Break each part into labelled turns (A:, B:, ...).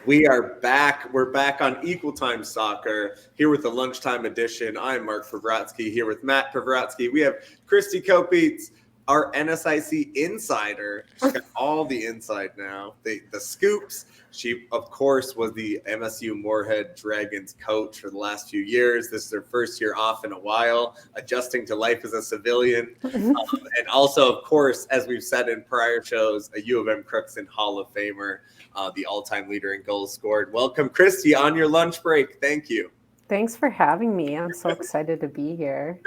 A: We are back. We're back on Equal Time Soccer here with the lunchtime edition. I'm Mark Pavratsky here with Matt Pavratsky. We have Christie Kopietz, our NSIC insider. She's got all the inside now, the scoops. She, of course, was the MSU Moorhead Dragons coach for the last few years. This is her first year off in a while, adjusting to life as a civilian. And also, of course, as we've said in prior shows, a U of M Crookston Hall of Famer, the all-time leader in goals scored. Welcome, Christie, on your lunch break. Thank you.
B: Thanks for having me. I'm so excited to be here.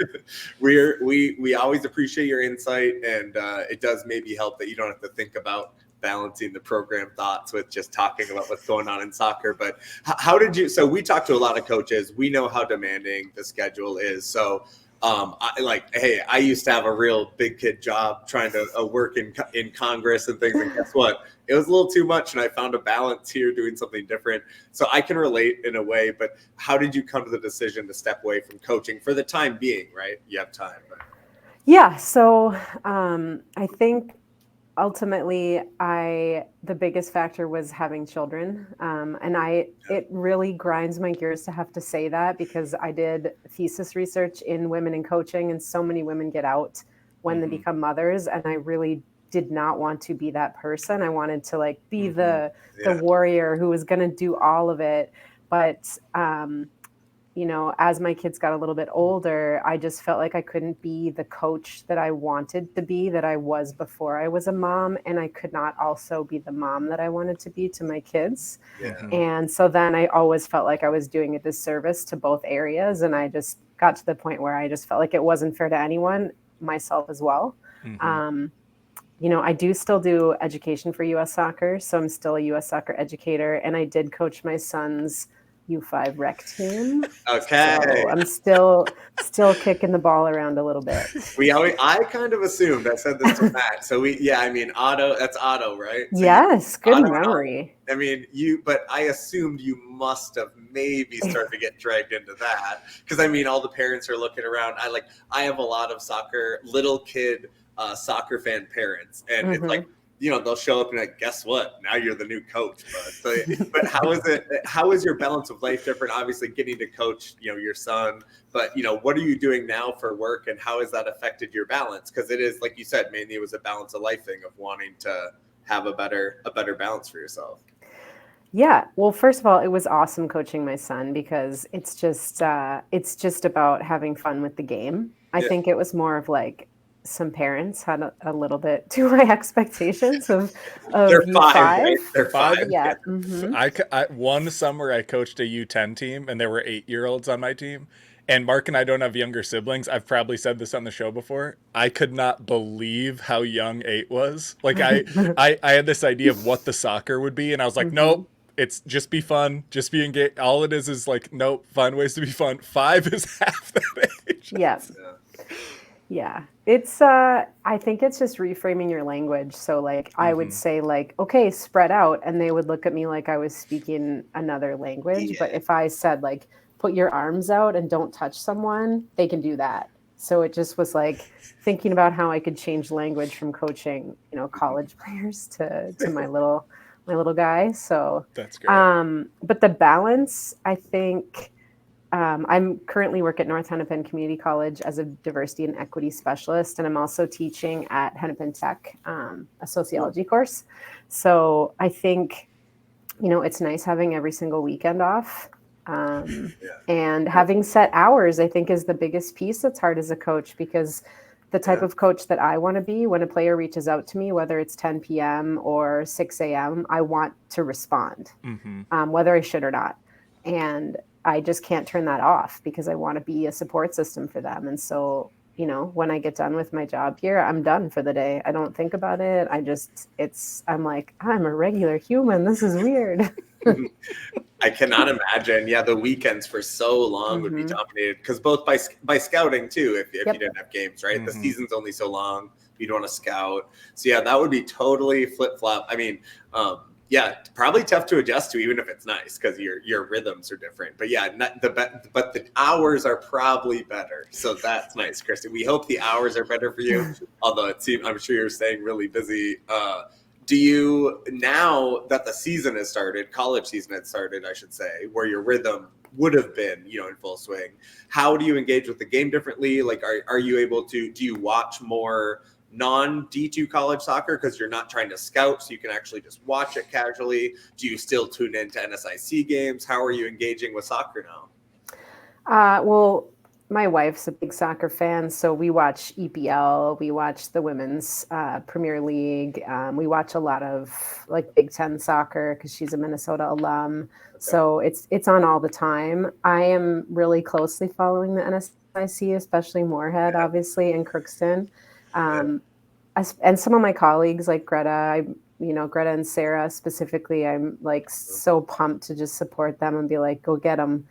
A: We always appreciate your insight, and it does maybe help that you don't have to think about balancing the program thoughts with just talking about what's going on in soccer. But how did you, so we talk to a lot of coaches. We know how demanding the schedule is. So I used to have a real big kid job trying to work in Congress and things. And guess what? It was a little too much. And I found a balance here doing something different. So I can relate in a way, but how did you come to the decision to step away from coaching for the time being, right? You have time. But.
B: Yeah. So I think ultimately the biggest factor was having children. It really grinds my gears to have to say that, because I did thesis research in women in coaching, and so many women get out when they become mothers. And I really did not want to be that person. I wanted to be the warrior who was going to do all of it. But, as my kids got a little bit older, I just felt like I couldn't be the coach that I wanted to be, that I was before I was a mom. And I could not also be the mom that I wanted to be to my kids. Yeah. And so then I always felt like I was doing a disservice to both areas. And I just got to the point where I just felt like it wasn't fair to anyone, myself as well. I do still do education for U.S. Soccer. So I'm still a U.S. Soccer educator. And I did coach my son's U5 rec team.
A: Okay.
B: So I'm still kicking the ball around a little bit.
A: I kind of assumed, I said this to Matt. So Otto, that's Otto, right? So
B: yes. Good memory.
A: But I assumed you must have maybe started to get dragged into that. Because all the parents are looking around. I have a lot of little kid soccer fan parents. And it's like, they'll show up and guess what? Now you're the new coach. But how is your balance of life different? Obviously getting to coach, your son, but what are you doing now for work, and how has that affected your balance? Because it is, like you said, mainly it was a balance of life thing of wanting to have a better balance for yourself.
B: Yeah. Well, first of all, it was awesome coaching my son, because it's just about having fun with the game. I think it was more of some parents had a little bit too high expectations of
A: they're
B: U5.
A: Five, right? They're 5.
B: Yeah.
C: I one summer I coached a U10 team, and there were 8-year-olds on my team. And Mark and I don't have younger siblings. I've probably said this on the show before. I could not believe how young 8 was. I had this idea of what the soccer would be, and I was like, nope. It's just be fun, just be engaged. All it is nope, find ways to be fun. 5 is half that age.
B: Yes. Yeah. It's, I think it's just reframing your language. So I would say okay, spread out. And they would look at me like I was speaking another language. Yeah. But if I said put your arms out and don't touch someone, they can do that. So it just was thinking about how I could change language from coaching, college players to my little guy. So
C: that's great.
B: But the balance, I think, I'm currently work at North Hennepin Community College as a diversity and equity specialist, and I'm also teaching at Hennepin Tech, a sociology course. So I think, it's nice having every single weekend off, and having set hours, I think, is the biggest piece that's hard as a coach, because the type of coach that I want to be, when a player reaches out to me, whether it's 10 p.m. or 6 a.m., I want to respond, whether I should or not. And I just can't turn that off, because I want to be a support system for them. And so, when I get done with my job here, I'm done for the day. I don't think about it. I'm I'm a regular human. This is weird.
A: I cannot imagine. Yeah, the weekends for so long would be dominated, because both by scouting too, if you didn't have games, right? The season's only so long. You don't want to scout. So yeah, that would be totally flip-flop. Probably tough to adjust to, even if it's nice, because your rhythms are different. But yeah, but the hours are probably better. So that's nice, Christie. We hope the hours are better for you. Although I'm sure you're staying really busy. Do you, now that the season has started, college season has started, I should say, where your rhythm would have been, in full swing, how do you engage with the game differently? Like, are you able to, do you watch more non D2 college soccer because you're not trying to scout, so you can actually just watch it casually? Do you still tune into NSIC games? How are you engaging with soccer now?
B: Well, my wife's a big soccer fan, so we watch EPL, we watch the Women's Premier League, we watch a lot of like Big Ten soccer because she's a Minnesota alum. Okay. So it's on all the time. I am really closely following the NSIC, especially Moorhead, obviously, and Crookston. And some of my colleagues like Greta, Greta and Sarah specifically, I'm like so pumped to just support them and be like, go get them,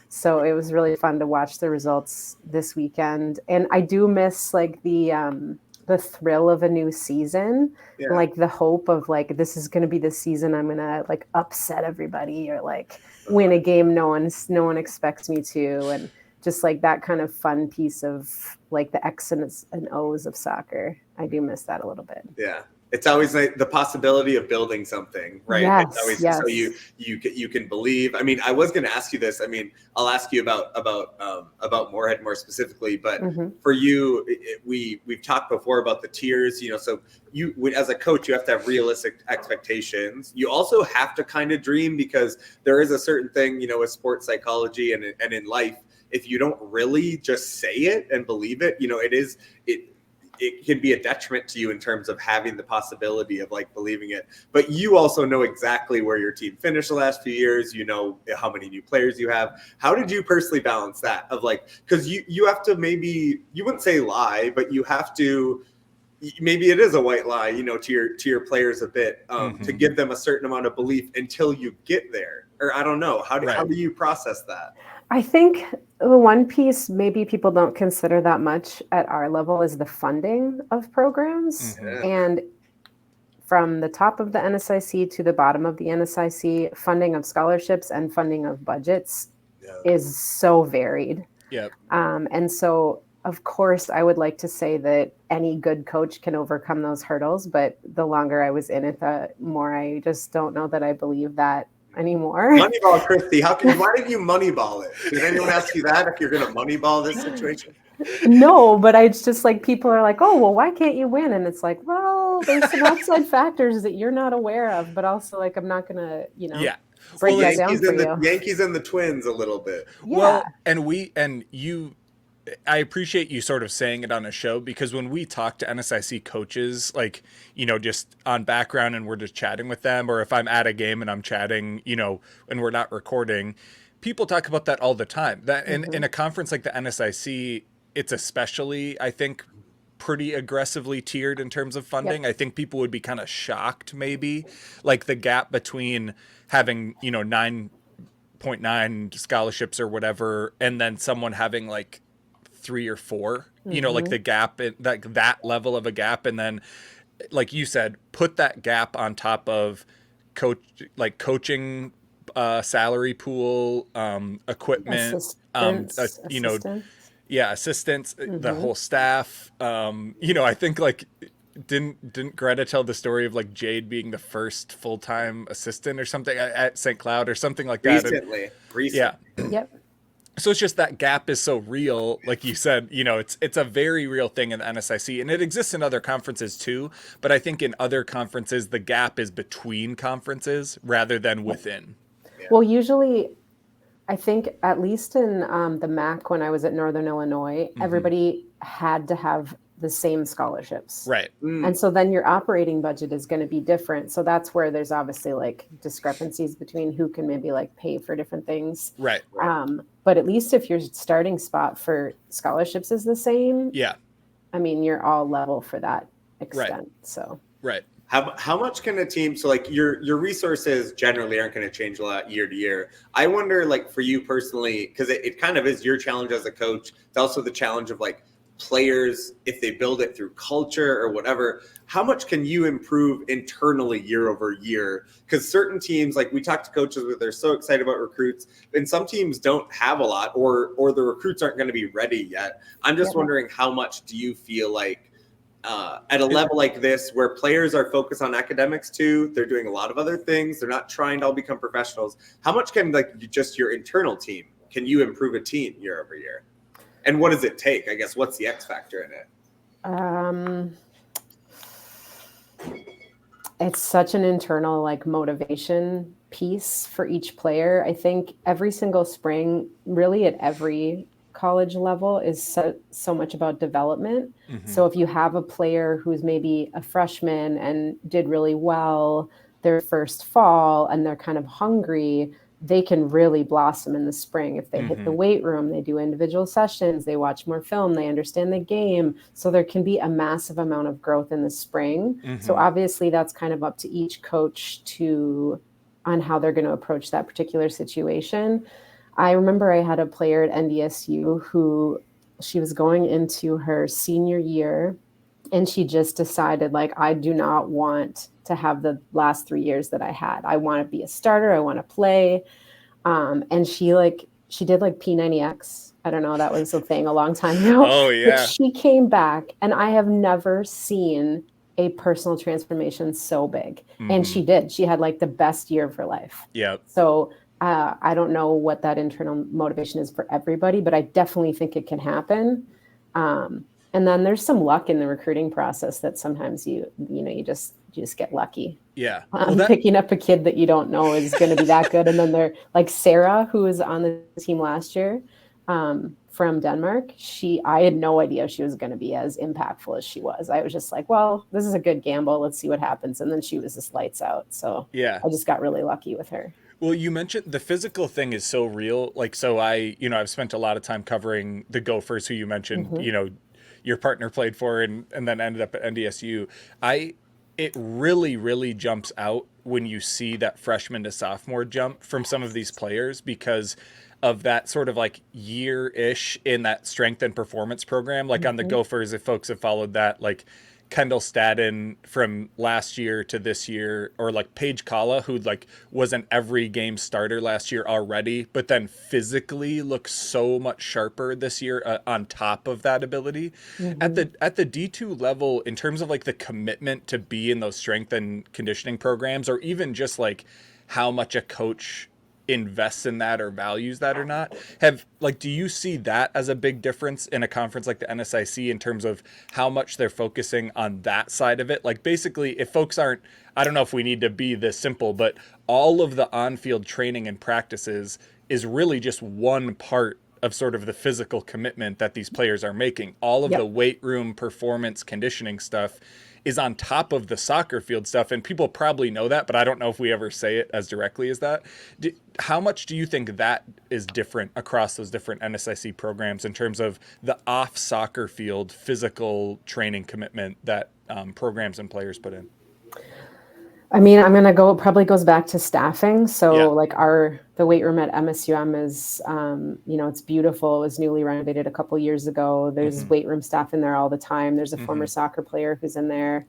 B: So it was really fun to watch the results this weekend. And I do miss like the thrill of a new season, like the hope of like, this is going to be the season I'm going to like upset everybody or like win a game no one expects me to. And just like that kind of fun piece of like the X's and O's of soccer. I do miss that a little bit. Yeah.
A: It's always like the possibility of building something, right?
B: Yes,
A: it's always
B: yes.
A: So you can believe. I mean, I was going to ask you this. I mean, I'll ask you about Moorhead more specifically, but for you, we've talked before about the tiers. So you, as a coach, you have to have realistic expectations. You also have to kind of dream, because there is a certain thing, with sports psychology and in life. If you don't really just say it and believe it, it can be a detriment to you in terms of having the possibility of like believing it. But you also know exactly where your team finished the last few years. You know how many new players you have. How did you personally balance that of like, because you have to, maybe you wouldn't say lie, but you have to, maybe it is a white lie, to your players a bit, to give them a certain amount of belief until you get there. Or I don't know. How do you process that?
B: I think the one piece maybe people don't consider that much at our level is the funding of programs. And from the top of the NSIC to the bottom of the NSIC, funding of scholarships and funding of budgets is so varied. And so, of course, I would like to say that any good coach can overcome those hurdles. But the longer I was in it, the more I just don't know that I believe that anymore.
A: Moneyball, Christie. Why did you moneyball it? Did anyone ask you that, if you're going to moneyball this situation?
B: No, but it's just like, people are like, oh, well, why can't you win? And it's like, well, there's some outside factors that you're not aware of, but also like, I'm not going to, break that down for you.
A: Yankees and the Twins a little bit.
C: Well, I appreciate you sort of saying it on a show, because when we talk to NSIC coaches, like, just on background and we're just chatting with them, or if I'm at a game and I'm chatting, and we're not recording, people talk about that all the time. That in a conference like the NSIC, it's especially, I think, pretty aggressively tiered in terms of funding. I think people would be kind of shocked, maybe, like the gap between having, 9.9 scholarships or whatever, and then someone having like 3 or 4, like the gap, like that level of a gap. And then, like you said, put that gap on top of coaching, salary pool, equipment, assistants, the whole staff. I think like, didn't Greta tell the story of like Jade being the first full-time assistant or something at St. Cloud or something like that?
A: Recently.
C: Yeah.
B: Yep.
C: So it's just that gap is so real. Like you said, it's a very real thing in the NSIC, and it exists in other conferences too. But I think in other conferences, the gap is between conferences rather than within.
B: Well, usually, I think at least in the MAC, when I was at Northern Illinois, everybody had to have the same scholarships.
C: Right.
B: And so then your operating budget is going to be different. So that's where there's obviously like discrepancies between who can maybe like pay for different things.
C: Right.
B: But at least if your starting spot for scholarships is the same, I mean, you're all level for that extent.
C: Right.
B: So
A: how much can a team, so like your resources generally aren't going to change a lot year to year. I wonder, like for you personally, because it kind of is your challenge as a coach. It's also the challenge of like players, if they build it through culture or whatever, how much can you improve internally year over year? Because certain teams, like we talk to coaches where they're so excited about recruits, and some teams don't have a lot, or the recruits aren't going to be ready yet. I'm just wondering, how much do you feel like at a level like this where players are focused on academics too, they're doing a lot of other things, they're not trying to all become professionals, how much can like just your internal team, can you improve a team year over year? And what does it take? I guess what's the X factor in it?
B: It's such an internal like motivation piece for each player. I think every single spring, really at every college level, is so much about development. So if you have a player who's maybe a freshman and did really well their first fall and they're kind of hungry, they can really blossom in the spring. If they hit the weight room, they do individual sessions, they watch more film, they understand the game. So there can be a massive amount of growth in the spring. So obviously that's kind of up to each coach on how they're going to approach that particular situation. I remember I had a player at NDSU who she was going into her senior year and she just decided, like, I do not want to have the last 3 years that I had. I want to be a starter. I want to play. And she did like P90X. I don't know. That was a thing a long time ago.
C: Oh, yeah.
B: But she came back and I have never seen a personal transformation so big. And she did. She had like the best year of her life.
C: Yeah.
B: So I don't know what that internal motivation is for everybody, but I definitely think it can happen. And then there's some luck in the recruiting process that sometimes you just get lucky.
C: Yeah.
B: Picking up a kid that you don't know is going to be that good. And then they're like Sarah, who was on the team last year from Denmark. I had no idea she was going to be as impactful as she was. I was just like, well, this is a good gamble. Let's see what happens. And then she was just lights out. So yeah, I just got really lucky with her.
C: Well, you mentioned the physical thing is so real. Like, so I've spent a lot of time covering the Gophers, who you mentioned, your partner played for and then ended up at NDSU. It really, really jumps out when you see that freshman to sophomore jump from some of these players because of that sort of like year-ish in that strength and performance program. Like on the Gophers, if folks have followed that, like Kendall Stadden from last year to this year, or like Paige Kala, who like was an every game starter last year already, but then physically looks so much sharper this year on top of that ability. At the D2 level, in terms of like the commitment to be in those strength and conditioning programs, or even just like how much a coach invests in that or values that or not, do you see that as a big difference in a conference like the NSIC in terms of how much they're focusing on that side of it? Like basically, if folks aren't, I don't know if we need to be this simple, but all of the on-field training and practices is really just one part of sort of the physical commitment that these players are making. All of the weight room performance conditioning stuff is on top of the soccer field stuff. And people probably know that, but I don't know if we ever say it as directly as that. How much do you think that is different across those different NSIC programs in terms of the off soccer field physical training commitment that programs and players put in?
B: I mean, probably goes back to staffing. So like the weight room at MSUM is, it's beautiful. It was newly renovated a couple years ago. There's weight room staff in there all the time. There's a former soccer player who's in there.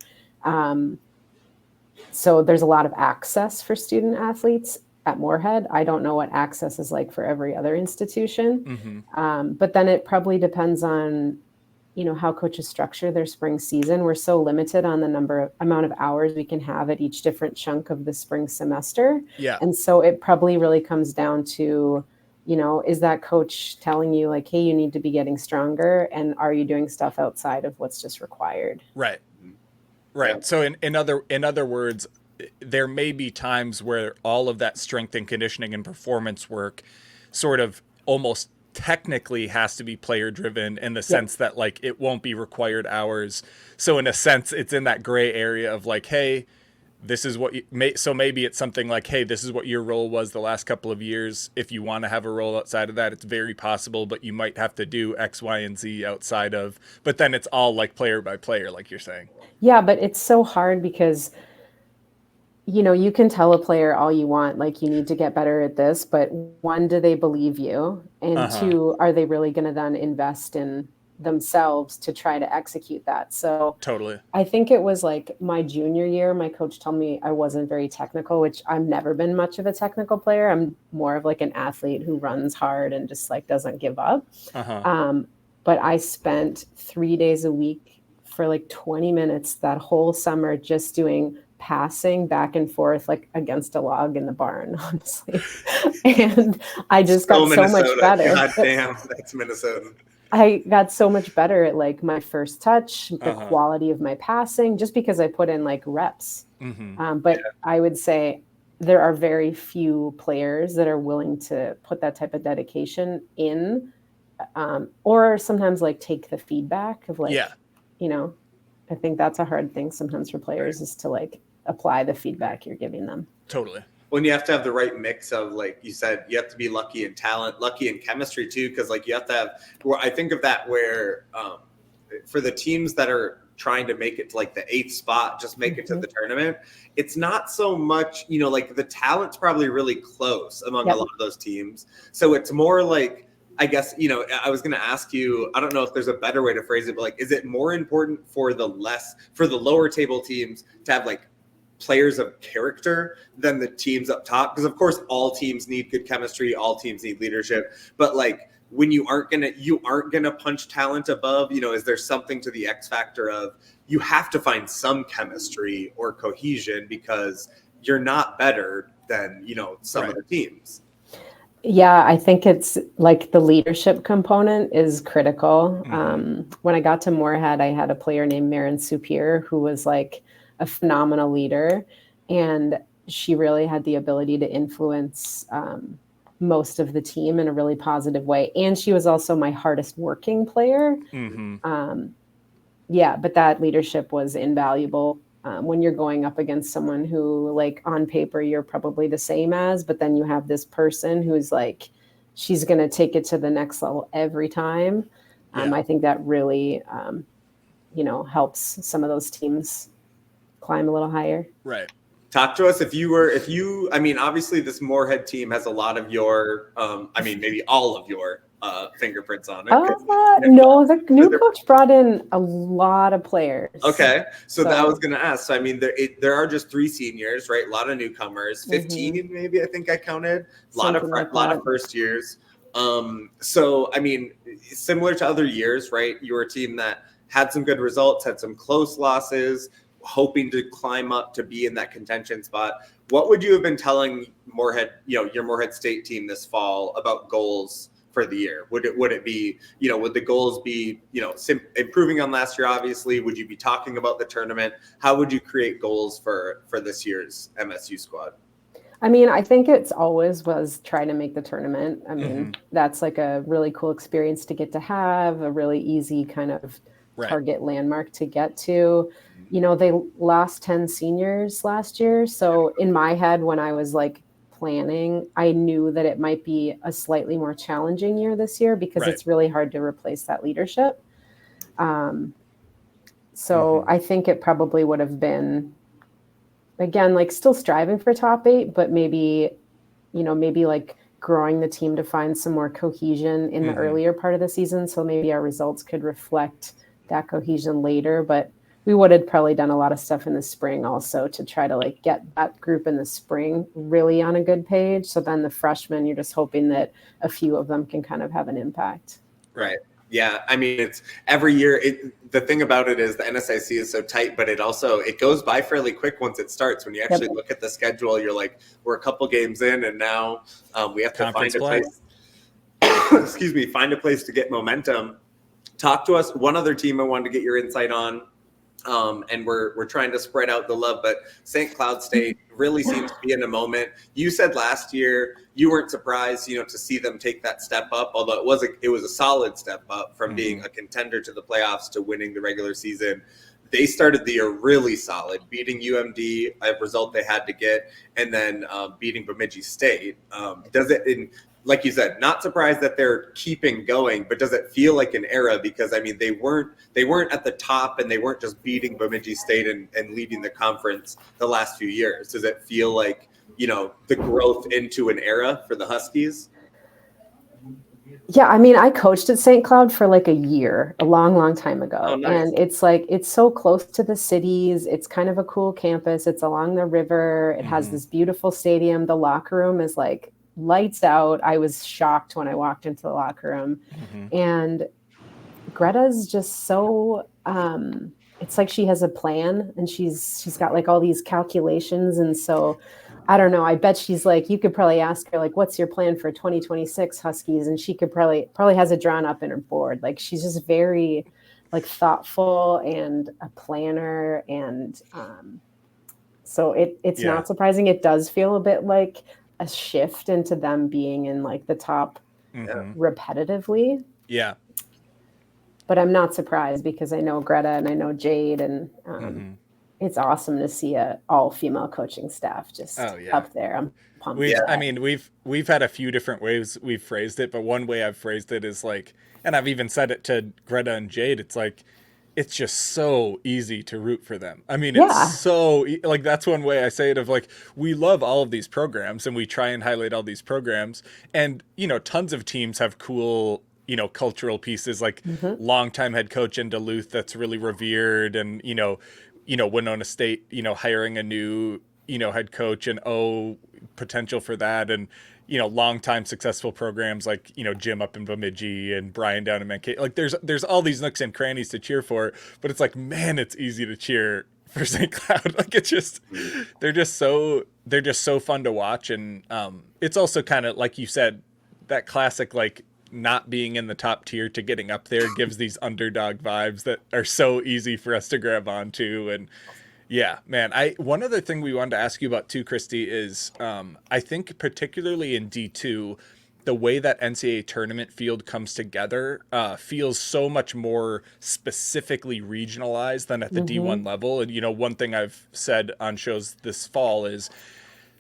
B: So there's a lot of access for student athletes at Moorhead. I don't know what access is like for every other institution. But then it probably depends on, how coaches structure their spring season. We're so limited on the amount of hours we can have at each different chunk of the spring semester. Yeah. And so it probably really comes down to, is that coach telling you like, hey, you need to be getting stronger, and are you doing stuff outside of what's just required?
C: Right. Right. So in other words, there may be times where all of that strength and conditioning and performance work sort of almost technically has to be player driven in the sense that like it won't be required hours. So in a sense, it's in that gray area of like, hey, this is what so maybe it's something like, hey, this is what your role was the last couple of years. If you want to have a role outside of that, it's very possible, but you might have to do X, Y, and Z outside of, but then it's all like player by player, like you're saying. Yeah,
B: but it's so hard because you can tell a player all you want, like you need to get better at this, but one, do they believe you? And two, are they really going to then invest in themselves to try to execute that? So
C: totally.
B: I think it was like my junior year, my coach told me I wasn't very technical, which I've never been much of a technical player. I'm more of like an athlete who runs hard and just like doesn't give up. But I spent 3 days a week for like 20 minutes that whole summer just doing passing back and forth like against a log in the barn, honestly. And I just got so much better.
A: God damn, that's Minnesota.
B: I got so much better at like my first touch, the quality of my passing, just because I put in like reps. But I would say there are very few players that are willing to put that type of dedication in, or sometimes like take the feedback of like, you know, I think that's a hard thing sometimes for players is to like apply the feedback you're giving them.
C: Totally.
A: When you have to have the right mix of, like you said, you have to be lucky in talent, lucky in chemistry too, because like you have to have. Where I think of that where for the teams that are trying to make it to like the 8th spot, just make it to the tournament. It's not so much, you know, like the talent's probably really close among a lot of those teams. So it's more like, I guess, you know, I was going to ask you, I don't know if there's a better way to phrase it, but like, is it more important for the lower table teams to have like players of character than the teams up top? Because of course all teams need good chemistry, all teams need leadership, but like when you aren't gonna punch talent above, you know, is there something to the X factor of you have to find some chemistry or cohesion because you're not better than, you know, some of the teams?
B: Yeah, I think it's like the leadership component is critical. When I got to Moorhead, I had a player named Marin Supier who was like a phenomenal leader, and she really had the ability to influence most of the team in a really positive way. And she was also my hardest working player. But that leadership was invaluable when you're going up against someone who, like, on paper, you're probably the same as, but then you have this person who's like, she's going to take it to the next level every time. I think that really, helps some of those teams climb a little higher.
A: Right. Talk to us I mean, obviously this Moorhead team has a lot of your, maybe all of your fingerprints on it.
B: No, the new coach brought in a lot of players.
A: Okay. So I was going to ask, so I mean, there are just 3 seniors, right? A lot of newcomers, 15 maybe, I think I counted. A lot of first years. So, I mean, similar to other years, right? You were a team that had some good results, had some close losses, hoping to climb up to be in that contention spot. What would you have been telling Moorhead, your Moorhead State team this fall about goals for the year? Would it be, would the goals be, improving on last year, obviously? Would you be talking about the tournament? How would you create goals for this year's MSU squad?
B: I mean, I think it's always was try to make the tournament. I mean, that's like a really cool experience to get to have, a really easy kind of target landmark to get to. They lost 10 seniors last year. So in my head, when I was like planning, I knew that it might be a slightly more challenging year this year because it's really hard to replace that leadership. So I think it probably would have been, again, like still striving for top 8, but maybe like growing the team to find some more cohesion in the earlier part of the season. So maybe our results could reflect that cohesion later, but we would have probably done a lot of stuff in the spring also to try to like get that group in the spring really on a good page. So then the freshmen, you're just hoping that a few of them can kind of have an impact.
A: Right. Yeah. I mean, it's every year. The thing about it is the NSIC is so tight, but it goes by fairly quick once it starts. When you actually look at the schedule, you're like, we're a couple games in and now we have to find a place. Find a place to get momentum. Talk to us. One other team I wanted to get your insight on. And we're trying to spread out the love, but St. Cloud State really seems to be in a moment. You said last year you weren't surprised, to see them take that step up, although it was a solid step up from being a contender to the playoffs to winning the regular season. They started the year really solid, beating UMD, a result they had to get, and then beating Bemidji State. Like you said, not surprised that they're keeping going, but does it feel like an era? Because I mean, they weren't at the top, and they weren't just beating Bemidji State and leading the conference the last few years. Does it feel like the growth into an era for the Huskies?
B: Yeah, I mean, I coached at St. Cloud for like a year, a long, long time ago.
A: Oh, nice.
B: And it's like, it's so close to the cities. It's kind of a cool campus. It's along the river. It has this beautiful stadium. The locker room is like lights out. I was shocked when I walked into the locker room. And Greta's just so it's like she has a plan, and she's got like all these calculations. And so I don't know, I bet she's like, you could probably ask her like, what's your plan for 2026 Huskies? And she could probably has it drawn up in her board. Like she's just very like thoughtful and a planner. And so it's not surprising. It does feel a bit like a shift into them being in like the top repetitively.
C: Yeah.
B: But I'm not surprised because I know Greta and I know Jade, and it's awesome to see a all female coaching staff just up there. I'm pumped.
C: I mean, we've had a few different ways we've phrased it, but one way I've phrased it is like, and I've even said it to Greta and Jade, it's like, it's just so easy to root for them. I mean, it's so like, that's one way I say it, of like, we love all of these programs and we try and highlight all these programs, and, you know, tons of teams have cool, you know, cultural pieces, like longtime head coach in Duluth that's really revered, and, you know, Winona State, you know, hiring a new, you know, head coach, and potential for that. And, you know, longtime successful programs like, you know, Jim up in Bemidji and Brian down in Mankato. Like there's all these nooks and crannies to cheer for, but it's like, man, it's easy to cheer for St. Cloud. Like it's just, they're just so fun to watch. And it's also kind of, like you said, that classic, like, not being in the top tier to getting up there gives these underdog vibes that are so easy for us to grab onto. And yeah, man, one other thing we wanted to ask you about too, Christie, is I think particularly in D2, the way that NCAA tournament field comes together feels so much more specifically regionalized than at the D1 level. And, you know, one thing I've said on shows this fall is,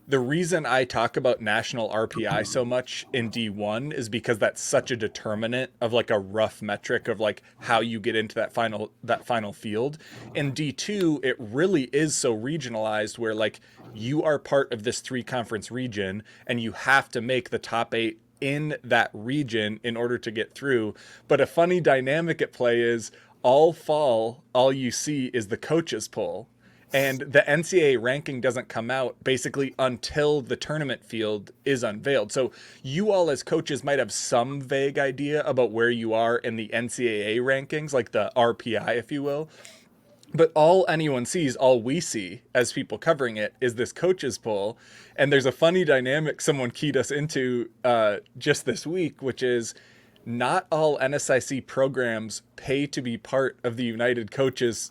C: the reason I talk about national RPI so much in D1 is because that's such a determinant of like a rough metric of like how you get into that final field. In D2, it really is so regionalized, where like you are part of this 3-conference region and you have to make the top 8 in that region in order to get through. But a funny dynamic at play is all fall, all you see is the coaches poll. And the NCAA ranking doesn't come out basically until the tournament field is unveiled. So you all as coaches might have some vague idea about where you are in the NCAA rankings, like the RPI, if you will. But all anyone sees, all we see as people covering it, is this coaches poll. And there's a funny dynamic someone keyed us into just this week, which is not all NSIC programs pay to be part of the United Coaches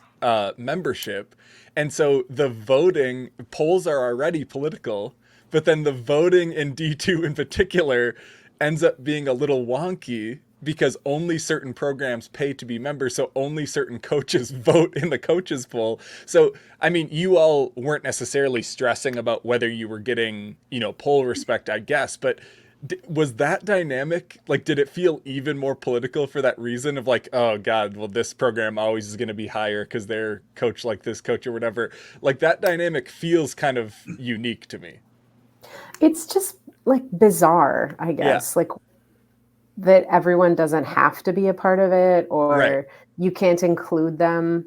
C: membership. And so the voting polls are already political, but then the voting in D2 in particular ends up being a little wonky because only certain programs pay to be members. So only certain coaches vote in the coaches poll. So, I mean, you all weren't necessarily stressing about whether you were getting, you know, poll respect, I guess, but was that dynamic, like, did it feel even more political for that reason of like, oh God, well, this program always is going to be higher because they're coached like this coach or whatever? Like, that dynamic feels kind of unique to me.
B: It's just like bizarre, I guess, like that everyone doesn't have to be a part of it, or you can't include them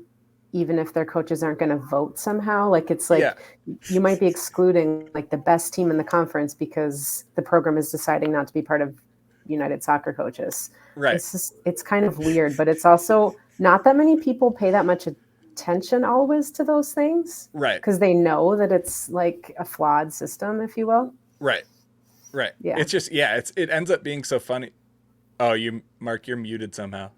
B: even if their coaches aren't going to vote somehow. Like, it's like you might be excluding like the best team in the conference because the program is deciding not to be part of United Soccer Coaches.
C: Right.
B: It's kind of weird, but it's also not that many people pay that much attention always to those things.
C: Right.
B: Because they know that it's like a flawed system, if you will.
C: Right. Right. Yeah. It's just, it ends up being so funny. Oh, Mark, you're muted somehow.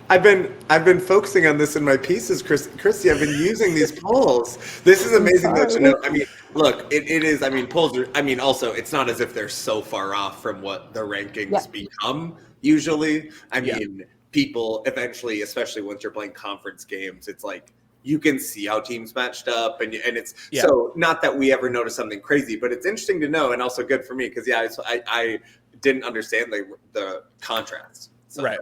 A: I've been focusing on this in my pieces, Christie. I've been using these polls. This is amazing though to know. I mean, look, it is. I mean, polls are. I mean, also, it's not as if they're so far off from what the rankings become usually. I mean, people eventually, especially once you're playing conference games, it's like you can see how teams matched up, and it's so not that we ever notice something crazy, but it's interesting to know, and also good for me because I didn't understand the contrast. So,
C: right.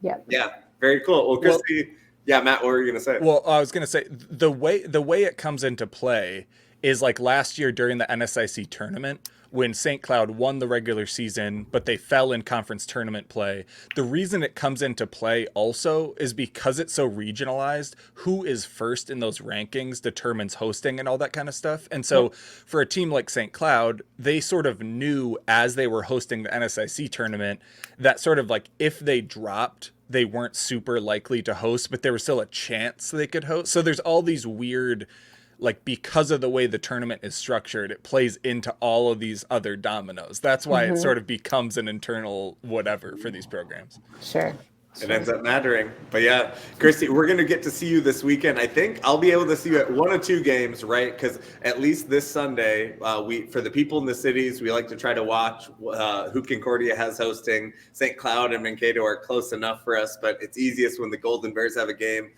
B: Yeah.
A: Yeah. Very cool. Well, Christie, Matt, what were you going to say?
C: Well, I was going to say the way it comes into play is like last year during the NSIC tournament when St. Cloud won the regular season, but they fell in conference tournament play. The reason it comes into play also is because it's so regionalized. Who is first in those rankings determines hosting and all that kind of stuff. And so for a team like St. Cloud, they sort of knew as they were hosting the NSIC tournament that sort of like if they dropped they weren't super likely to host, but there was still a chance they could host. So there's all these weird, like, because of the way the tournament is structured, it plays into all of these other dominoes. That's why it sort of becomes an internal whatever for these programs.
B: Sure.
A: It ends up mattering. But yeah, Christie, we're going to get to see you this weekend. I think I'll be able to see you at one or two games, right? Because at least this Sunday, for the people in the cities, we like to try to watch who Concordia has hosting. St. Cloud and Mankato are close enough for us, but it's easiest when the Golden Bears have a game.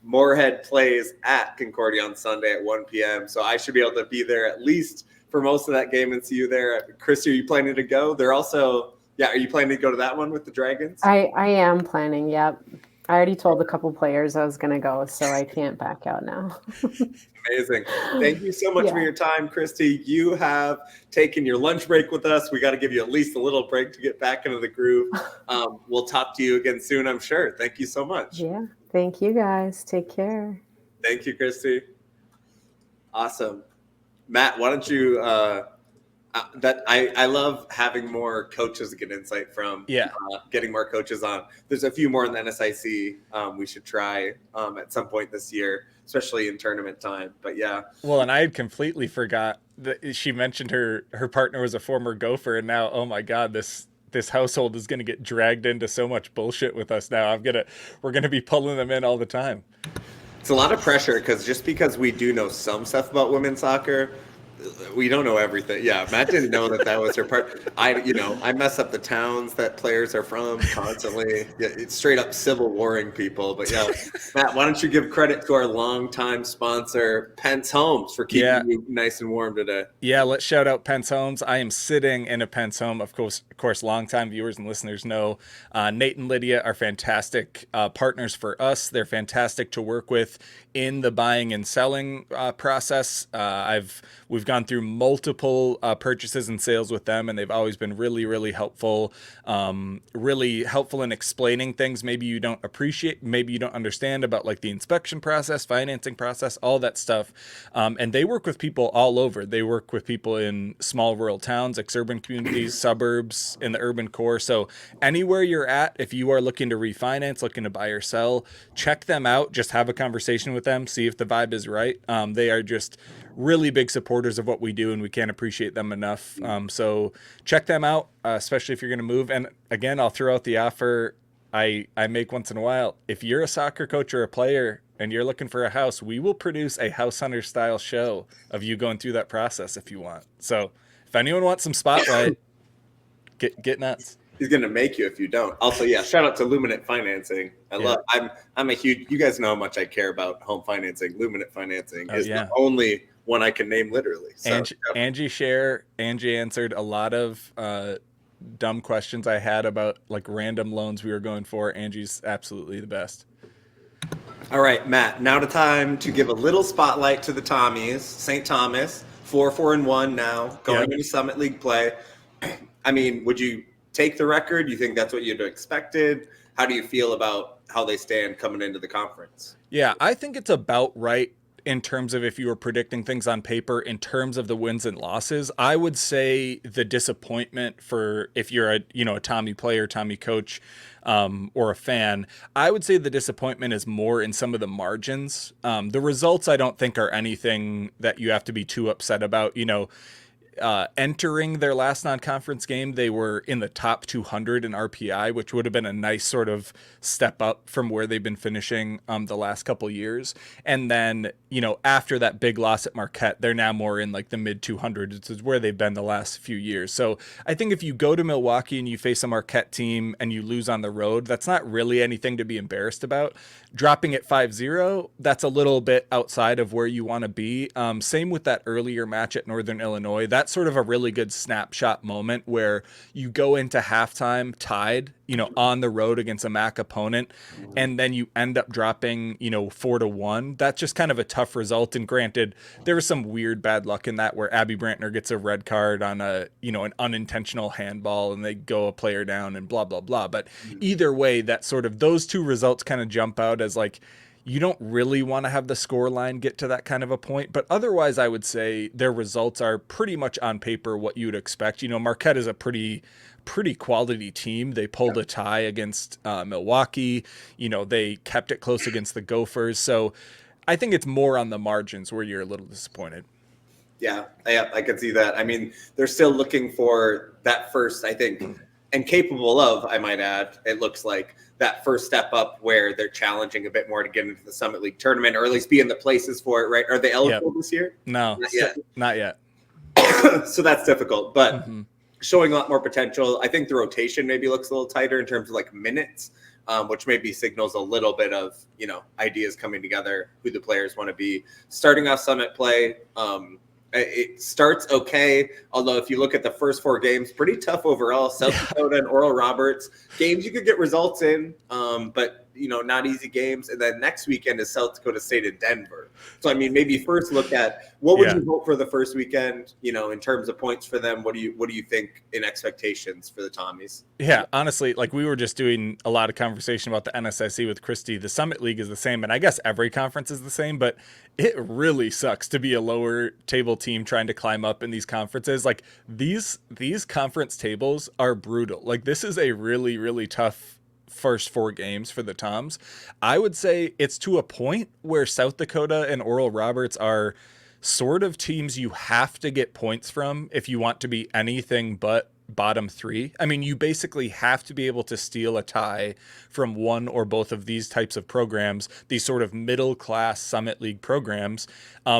A: Moorhead plays at Concordia on Sunday at 1 p.m. So I should be able to be there at least for most of that game and see you there. Christie, are you planning to go? They're also... Yeah, are you planning to go to that one with the Dragons?
B: I am planning, yep. I already told a couple players I was going to go, so I can't back out now.
A: Amazing. Thank you so much for your time, Christie. You have taken your lunch break with us. We got to give you at least a little break to get back into the groove. We'll talk to you again soon, I'm sure. Thank you so much.
B: Yeah, thank you guys. Take care.
A: Thank you, Christie. Awesome. Matt, why don't you... I love having more coaches to get insight from.
C: Yeah.
A: Getting more coaches on. There's a few more in the NSIC we should try at some point this year, especially in tournament time. But yeah.
C: Well, and I had completely forgot that she mentioned her partner was a former Gopher, and now, oh my God, this household is going to get dragged into so much bullshit with us now. We're going to be pulling them in all the time.
A: It's a lot of pressure because we do know some stuff about women's soccer. We don't know everything. Yeah, Matt didn't know that was her part. I mess up the towns that players are from constantly. Yeah, it's straight up civil warring people. But yeah, Matt, why don't you give credit to our longtime sponsor, Pentz Homes, for keeping you nice and warm today?
C: Yeah, let's shout out Pentz Homes. I am sitting in a Pentz home. Of course, longtime viewers and listeners know Nate and Lydia are fantastic partners for us. They're fantastic to work with in the buying and selling process. We've gone through multiple purchases and sales with them, and they've always been really, really helpful. Really helpful in explaining things maybe you don't appreciate, maybe you don't understand about, like the inspection process, financing process, all that stuff. And they work with people all over. They work with people in small rural towns, exurban communities, suburbs, in the urban core. So anywhere you're at, if you are looking to refinance, looking to buy or sell, check them out. Just have a conversation with them, see if the vibe is right. They are just really big supporters of what we do, and we can't appreciate them enough. So check them out, especially if you're going to move. And again, I'll throw out the offer I make once in a while. If you're a soccer coach or a player and you're looking for a house, we will produce a house hunter style show of you going through that process if you want. So if anyone wants some spotlight, get nuts.
A: He's going to make you if you don't. Also, yeah, shout out to Luminate Financing. I'm a huge, you guys know how much I care about home financing. Luminate Financing is the only one I can name literally. So,
C: Angie answered a lot of dumb questions I had about like random loans we were going for. Angie's absolutely the best.
A: All right, Matt, now the time to give a little spotlight to the Tommies. St. Thomas, 4-1 now, going into Summit League play. I mean, would you take the record? You think that's what you'd expected? How do you feel about how they stand coming into the conference?
C: Yeah, I think it's about right in terms of if you were predicting things on paper in terms of the wins and losses. I would say the disappointment for if you're a Tommy player, Tommy coach, or a fan, I would say the disappointment is more in some of the margins. The results I don't think are anything that you have to be too upset about. Entering their last non-conference game, they were in the top 200 in RPI, which would have been a nice sort of step up from where they've been finishing the last couple years. And then, after that big loss at Marquette, they're now more in like the mid 200s, which is where they've been the last few years. So I think if you go to Milwaukee and you face a Marquette team and you lose on the road, that's not really anything to be embarrassed about. Dropping at 5-0, that's a little bit outside of where you want to be. Same with that earlier match at Northern Illinois. That's sort of a really good snapshot moment where you go into halftime tied, on the road against a MAC opponent, and then you end up dropping, 4-1. That's just kind of a tough result. And granted, there was some weird bad luck in that where Abby Brantner gets a red card on an unintentional handball and they go a player down and blah, blah, blah. But either way, that sort of those two results kind of jump out as like, you don't really want to have the score line get to that kind of a point. But otherwise, I would say their results are pretty much on paper what you'd expect. Marquette is a pretty quality team. They pulled a tie against Milwaukee. They kept it close against the Gophers. So I think it's more on the margins where you're a little disappointed.
A: Yeah, I can see that. I mean, they're still looking for that first, I think, and capable of, I might add, it looks like, that first step up where they're challenging a bit more to get into the Summit League tournament, or at least be in the places for it, right? Are they eligible this year?
C: No, not yet.
A: So that's difficult, but showing a lot more potential. I think the rotation maybe looks a little tighter in terms of like minutes, which maybe signals a little bit of, ideas coming together, who the players want to be. Starting off Summit play, it starts okay, although if you look at the first 4 games, pretty tough overall. South Dakota and Oral Roberts, games you could get results in, but not easy games. And then next weekend is South Dakota State and Denver. So I mean, maybe first look at what would you vote for the first weekend, in terms of points for them. What do you think in expectations for the Tommies?
C: Yeah, honestly, like we were just doing a lot of conversation about the NSIC with Christie. The Summit League is the same, and I guess every conference is the same, but it really sucks to be a lower table team trying to climb up in these conferences. Like these conference tables are brutal. Like this is a really, really tough first 4 games for the Toms. I would say it's to a point where South Dakota and Oral Roberts are sort of teams you have to get points from if you want to be anything but bottom 3. I mean, you basically have to be able to steal a tie from one or both of these types of programs, these sort of middle class Summit League programs,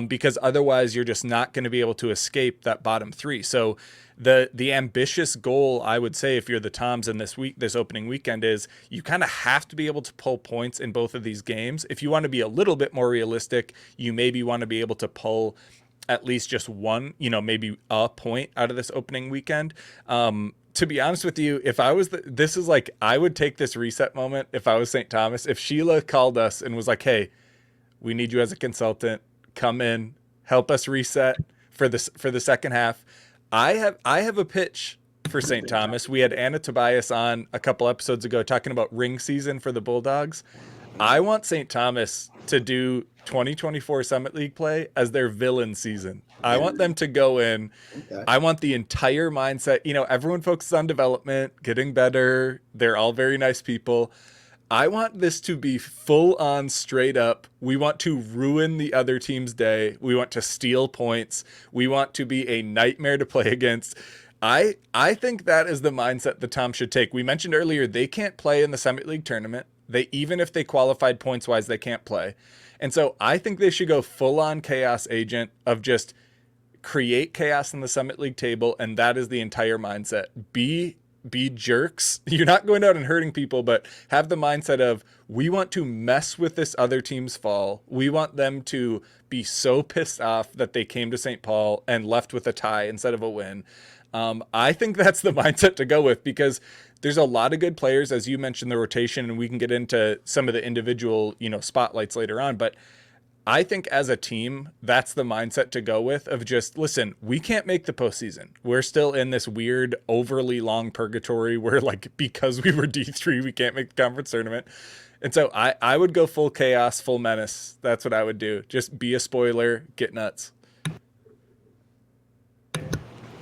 C: because otherwise you're just not going to be able to escape that bottom 3. So the ambitious goal, I would say, if you're the Toms in this opening weekend, is you kind of have to be able to pull points in both of these games. If you want to be a little bit more realistic, you maybe want to be able to pull at least just one, maybe a point out of this opening weekend. To be honest with you, if I was I would take this reset moment if I was St. Thomas. If Sheila called us and was like, hey, we need you as a consultant, come in, help us reset for the second half. I have a pitch for St. Thomas. We had Anna Tobias on a couple episodes ago talking about ring season for the Bulldogs. I want St. Thomas to do 2024 Summit League play as their villain season. I want them to go in. Okay. I want the entire mindset. Everyone focuses on development, getting better. They're all very nice people. I want this to be full on straight up. We want to ruin the other team's day. We want to steal points. We want to be a nightmare to play against. I think that is the mindset the Toms should take. We mentioned earlier, they can't play in the Summit League tournament. Even if they qualified points wise, they can't play. And so I think they should go full on chaos agent of just create chaos in the Summit League table. And that is the entire mindset. Be jerks. You're not going out and hurting people, but have the mindset of, we want to mess with this other team's fall. We want them to be so pissed off that they came to St. Paul and left with a tie instead of a win. I think that's the mindset to go with, because there's a lot of good players, as you mentioned, the rotation, and we can get into some of the individual, spotlights later on. But I think as a team, that's the mindset to go with, of just, listen, we can't make the postseason. We're still in this weird, overly long purgatory where, because we were D3, we can't make the conference tournament. And so I would go full chaos, full menace. That's what I would do. Just be a spoiler, get nuts.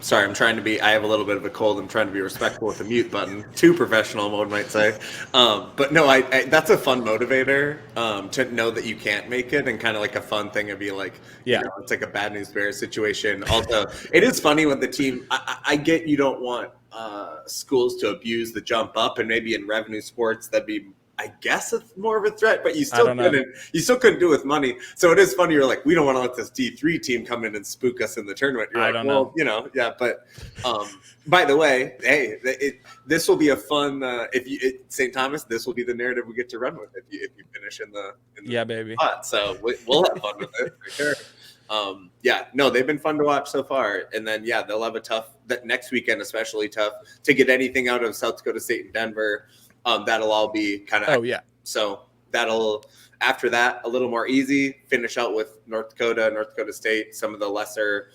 A: Sorry, I have a little bit of a cold. I'm trying to be respectful with the mute button. Too professional, one might say. But no, I that's a fun motivator, to know that you can't make it, and kind of like a fun thing to be like, it's like a bad news bears situation. Also, it is funny when the team, I get you don't want schools to abuse the jump up, and maybe in revenue sports, that'd be, I guess, it's more of a threat, but you still couldn't do it with money. So it is funny. You're like, we don't want to let this D3 team come in and spook us in the tournament. You're but by the way, hey, this will be a fun, St. Thomas, this will be the narrative we get to run with if you finish in the
C: baby.
A: spot. So we'll have fun with it for sure. They've been fun to watch so far. And then, they'll have that next weekend, especially tough to get anything out of South Dakota State and Denver. That'll all be kind of So that'll, after that, a little more easy. Finish out with North Dakota State, some of the lesser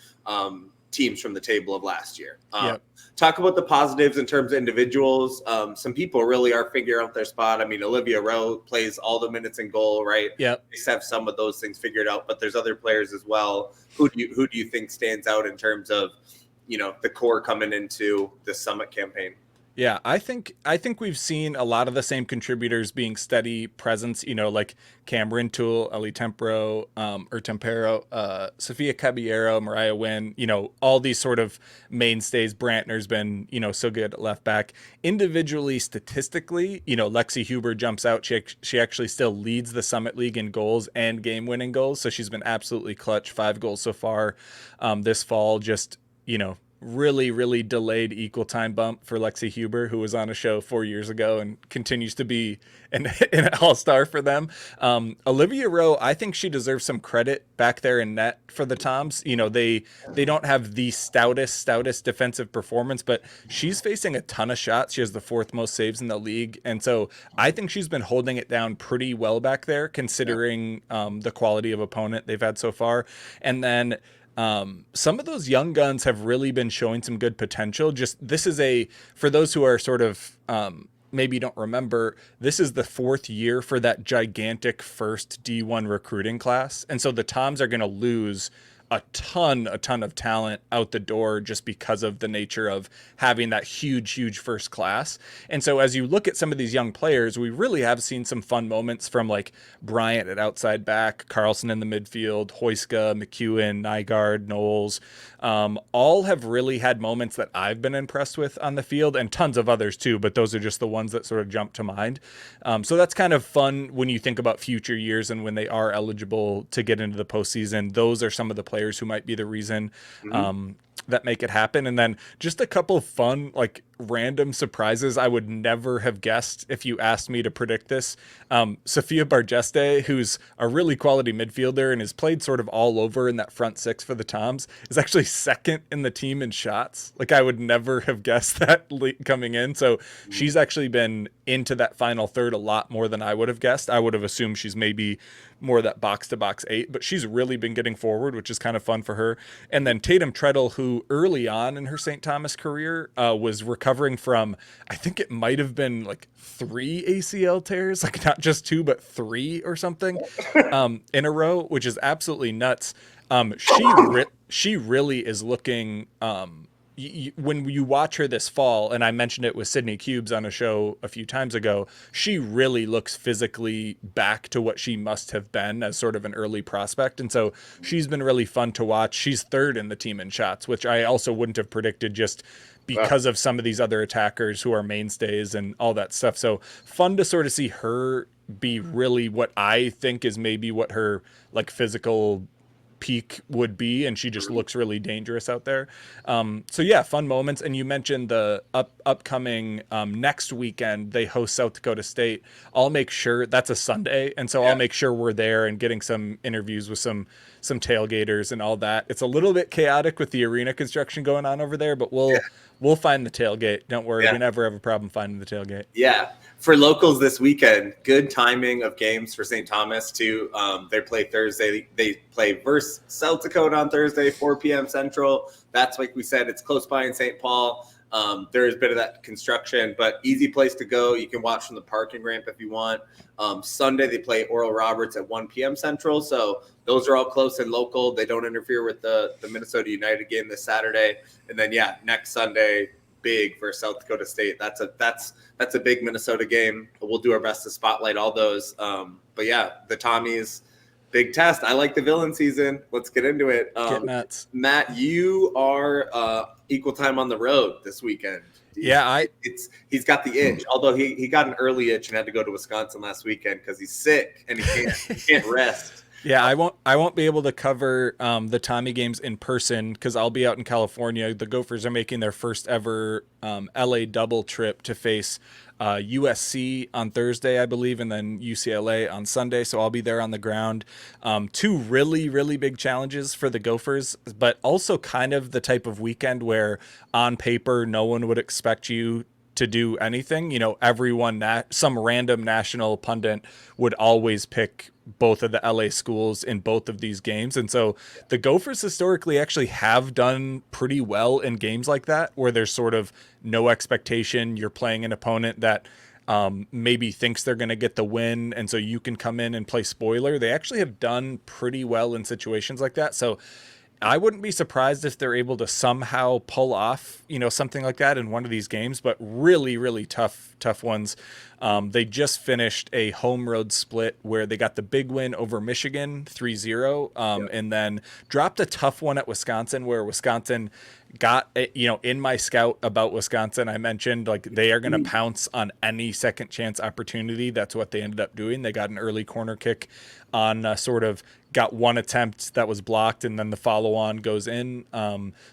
A: teams from the table of last year.
C: Yep.
A: Talk about the positives in terms of individuals. Some people really are figuring out their spot. I mean, Olivia Rowe plays all the minutes in goal, right?
C: Yep.
A: They have some of those things figured out, but there's other players as well. Who do you think stands out in terms of, the core coming into the Summit campaign?
C: Yeah, I think we've seen a lot of the same contributors being steady presence, like Cameron Toole, Ellie Tempero, Sophia Caballero, Mariah Wynn, all these sort of mainstays. Brantner's been, so good at left back. Individually, statistically, Lexi Huber jumps out. She actually still leads the Summit League in goals and game-winning goals, so she's been absolutely clutch. 5 goals so far this fall. Just, really, really delayed equal time bump for Lexi Huber, who was on a show 4 years ago and continues to be an all-star for them. Olivia Rowe, I think she deserves some credit back there in net for the Toms. They don't have the stoutest defensive performance, but she's facing a ton of shots. She has the 4th most saves in the league. And so I think she's been holding it down pretty well back there, considering the quality of opponent they've had so far. And then some of those young guns have really been showing some good potential. This is for those who are sort of maybe don't remember, this is the 4th year for that gigantic first D1 recruiting class. And so the Toms are going to lose a ton of talent out the door just because of the nature of having that huge first class. And so as you look at some of these young players, we really have seen some fun moments from like Bryant at outside back, Carlson in the midfield, Hoyska, McEwen, Nygaard, Knowles, all have really had moments that I've been impressed with on the field, and tons of others too, but those are just the ones that sort of jump to mind. So that's kind of fun when you think about future years and when they are eligible to get into the postseason. Those are some of the players who might be the reason that make it happen. And then just a couple of fun, like random surprises I would never have guessed if you asked me to predict this. Sophia Bargeste, who's a really quality midfielder and has played sort of all over in that front 6 for the Toms, is actually 2nd in the team in shots. Like I would never have guessed that coming in. So she's actually been into that final third a lot more than I would have guessed. I would have assumed she's maybe more that box-to-box 8, but she's really been getting forward, which is kind of fun for her. And then Tatum Treadle, who early on in her St. Thomas career was recovering from, I think it might have been like 3 ACL tears, like not just 2, but 3 or something in a row, which is absolutely nuts. She really is looking... when you watch her this fall, and I mentioned it with Sydney Cubes on a show a few times ago, she really looks physically back to what she must have been as sort of an early prospect. And so she's been really fun to watch. She's 3rd in the team in shots, which I also wouldn't have predicted just because of some of these other attackers who are mainstays and all that stuff. So fun to sort of see her be really what I think is maybe what her like physical peak would be, and she just looks really dangerous out there. So yeah, fun moments. And you mentioned the upcoming next weekend they host South Dakota State. I'll make sure that's a Sunday, and so I'll make sure we're there and getting some interviews with some tailgaters and all that. It's a little bit chaotic with the arena construction going on over there, but we'll find the tailgate. Don't worry, we never have a problem finding the tailgate.
A: Yeah. For locals this weekend, good timing of games for St. Thomas too. They play Thursday. They play versus South Dakota on Thursday, 4 p.m. Central. That's like we said, it's close by in St. Paul. There is a bit of that construction, but easy place to go. You can watch from the parking ramp if you want. Sunday, they play Oral Roberts at 1 p.m. Central. So those are all close and local. They don't interfere with the Minnesota United game this Saturday. And then, next Sunday, big for South Dakota State. That's a big Minnesota game. We'll do our best to spotlight all those. But yeah, the Tommies, big test. I like the villain season. Let's get into it.
C: Get nuts.
A: Matt, you are equal time on the road this weekend. He's got the itch. Although he got an early itch and had to go to Wisconsin last weekend because he's sick and he can't rest.
C: Yeah, I won't be able to cover the Tommy games in person because I'll be out in California. The Gophers are making their first ever LA double trip to face USC on Thursday, I believe, and then UCLA on Sunday. So I'll be there on the ground. 2 really, really big challenges for the Gophers, but also kind of the type of weekend where on paper, no one would expect you to do anything. Everyone, some random national pundit would always pick both of the LA schools in both of these games. And so the Gophers historically actually have done pretty well in games like that, where there's sort of no expectation. You're playing an opponent that maybe thinks they're going to get the win, and so you can come in and play spoiler. They actually have done pretty well in situations like that. So I wouldn't be surprised if they're able to somehow pull off, something like that in one of these games, but really, really tough ones. They just finished a home road split where they got the big win over Michigan 3-0, and then dropped a tough one at Wisconsin, where Wisconsin got, in my scout about Wisconsin, I mentioned like they are going to pounce on any second chance opportunity. That's what they ended up doing. They got an early corner kick on got one attempt that was blocked, and then the follow-on goes in.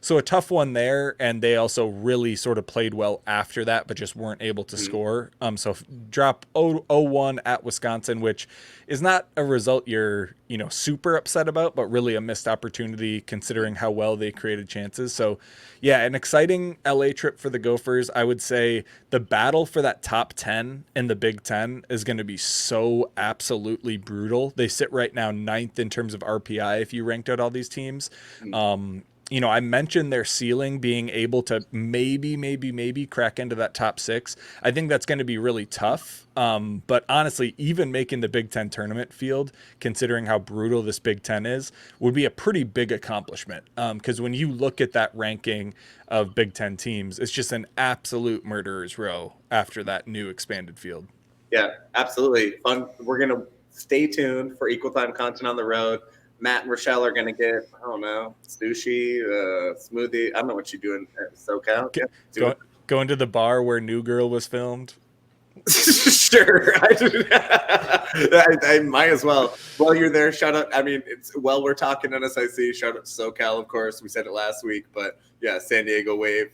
C: So a tough one there, and they also really sort of played well after that, but just weren't able to score. So drop 0-1 at Wisconsin, which is not a result you're super upset about, but really a missed opportunity considering how well they created chances. So yeah, an exciting LA trip for the Gophers. I would say the battle for that top 10 in the Big Ten is going to be so absolutely brutal. They sit right now 9th in terms of RPI if you ranked out all these teams. I mentioned their ceiling being able to maybe crack into that top 6. I think that's going to be really tough. But honestly, even making the Big Ten tournament field, considering how brutal this Big Ten is, would be a pretty big accomplishment. Because when you look at that ranking of Big Ten teams, it's just an absolute murderer's row after that new expanded field.
A: Yeah, absolutely. Fun. We're going to stay tuned for Equal Time content on the road. Matt and Rochelle are going to get, I don't know, sushi, smoothie. I don't know what you do in SoCal.
C: Going to the bar where New Girl was filmed.
A: Sure. I might as well. While you're there, shout out. I mean, we're talking NSIC. Shout out to SoCal, of course. We said it last week, but yeah, San Diego Wave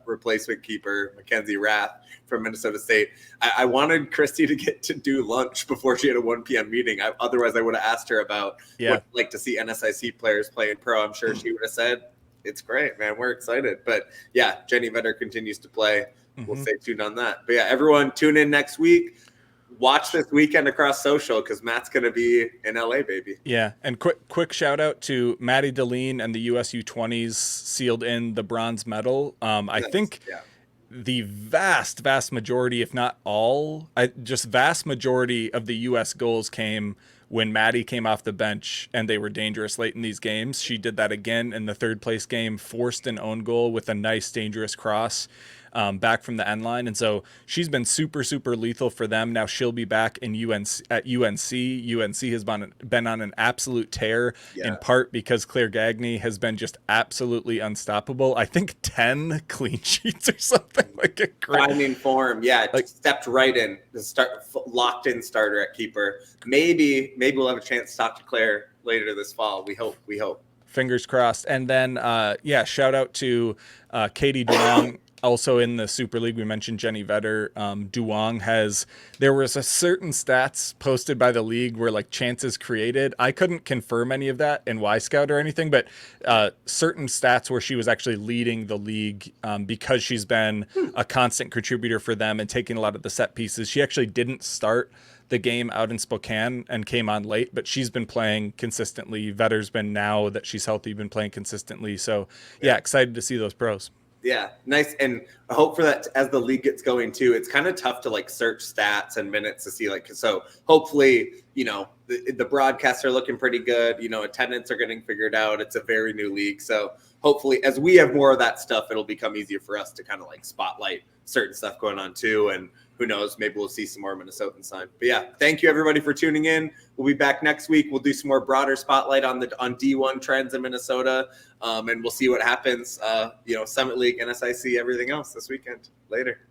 A: replacement keeper Mackenzie Rath from Minnesota State. I wanted Christie to get to do lunch before she had a 1 p.m. meeting. Otherwise, I would have asked her about what it's like to see NSIC players play in pro. I'm sure she would have said, it's great, man. We're excited. But yeah, Jenny Vetter continues to play. We'll stay tuned on that. But yeah, everyone tune in next week. Watch this weekend across social because Matt's going to be in LA, baby.
C: Yeah. And quick shout out to Maddie Deline and the USU 20s sealed in the bronze medal. I think the vast majority, if not all, vast majority of the U.S. goals came when Maddie came off the bench and they were dangerous late in these games. She did that again in the third place game, forced an own goal with a nice, dangerous cross back from the end line. And so she's been super, super lethal for them. Now she'll be back at UNC. UNC has been on an absolute tear, in part because Claire Gagne has been just absolutely unstoppable. I think 10 clean sheets or something like a great.
A: Finding form. Yeah. Stepped right in. Locked in starter at keeper. Maybe we'll have a chance to talk to Claire later this fall. We hope. Fingers
C: crossed. And then, shout out to Katie Duong. Also in the Super League, we mentioned Jenny Vetter. Duong there was a certain stats posted by the league where like chances created. I couldn't confirm any of that in Y-Scout or anything, but certain stats where she was actually leading the league because she's been a constant contributor for them and taking a lot of the set pieces. She actually didn't start the game out in Spokane and came on late, but she's been playing consistently. Vetter's been, now that she's healthy, been playing consistently. So yeah, excited to see those pros.
A: Yeah, nice. And I hope for that as the league gets going too. It's kind of tough to like search stats and minutes to see so hopefully, the broadcasts are looking pretty good. Attendance are getting figured out. It's a very new league. So hopefully as we have more of that stuff, it'll become easier for us to kind of like spotlight certain stuff going on too. And who knows, maybe we'll see some more Minnesotans sign. But yeah, thank you everybody for tuning in. We'll be back next week. We'll do some more broader spotlight on D1 trends in Minnesota. And we'll see what happens, Summit League, NSIC, everything else this weekend. Later.